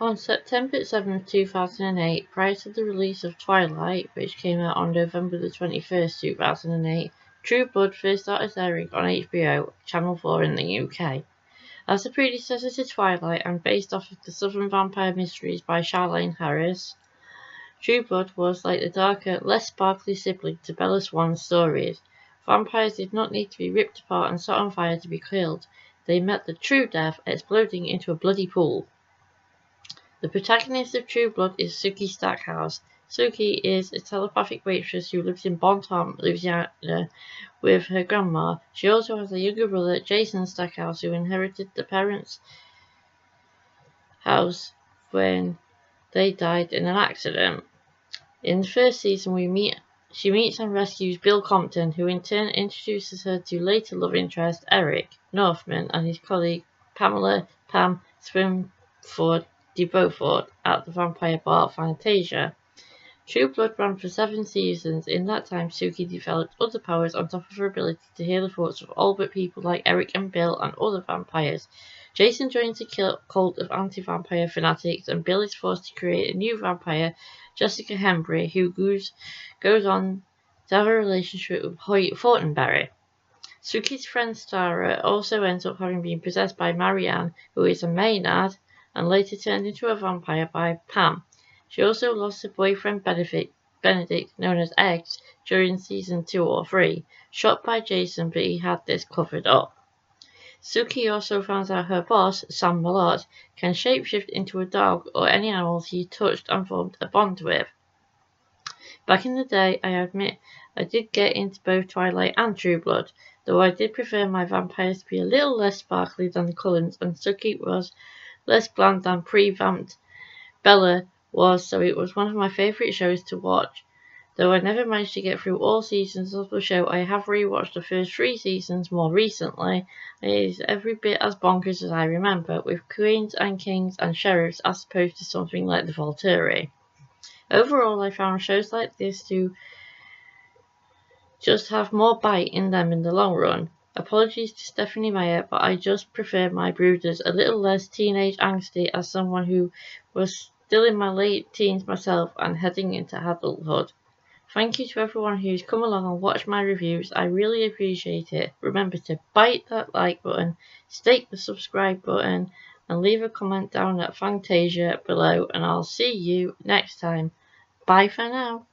On September 7, 2008, prior to the release of Twilight, which came out on November the 21st, 2008, True Blood first started airing on HBO, Channel 4 in the UK. As a predecessor to Twilight and based off of the Southern Vampire Mysteries by Charlaine Harris, True Blood was like the darker, less sparkly sibling to Bella Swan's stories. Vampires did not need to be ripped apart and set on fire to be killed. They met the true death, exploding into a bloody pool. The protagonist of True Blood is Sookie Stackhouse. Sookie is a telepathic waitress who lives in Bon Tom, Louisiana, with her grandma. She also has a younger brother, Jason Stackhouse, who inherited the parents' house when they died in an accident. In the first season, she meets and rescues Bill Compton, who in turn introduces her to later love interest Eric Northman and his colleague Pamela Pam Swinford de Beaufort at the vampire bar Fantasia. True Blood ran for 7 seasons. In that time, Sookie developed other powers on top of her ability to hear the thoughts of all but people like Eric and Bill and other vampires. Jason joins a cult of anti-vampire fanatics, and Bill is forced to create a new vampire, Jessica Hembry, who goes on to have a relationship with Hoyt Fortenberry. Sookie's friend Stara also ends up having been possessed by Marianne, who is a Maynard, and later turned into a vampire by Pam. She also lost her boyfriend Benedict, known as X, during season 2 or 3, shot by Jason, but he had this covered up. Sookie also finds out her boss, Sam Malott, can shapeshift into a dog or any animal he touched and formed a bond with. Back in the day, I admit I did get into both Twilight and True Blood, though I did prefer my vampires to be a little less sparkly than the Cullens, and Sookie was less bland than pre-vamped Bella was, so it was one of my favourite shows to watch. Though I never managed to get through all seasons of the show, I have rewatched the first 3 seasons more recently, and it is every bit as bonkers as I remember, with queens and kings and sheriffs as opposed to something like the Volturi. Overall, I found shows like this to just have more bite in them in the long run. Apologies to Stephanie Meyer, but I just prefer my brooders a little less teenage angsty as someone who was still in my late teens myself and heading into adulthood. Thank you to everyone who's come along and watched my reviews. I really appreciate it. Remember to bite that like button, stake the subscribe button, and leave a comment down at Fantasia below, and I'll see you next time. Bye for now.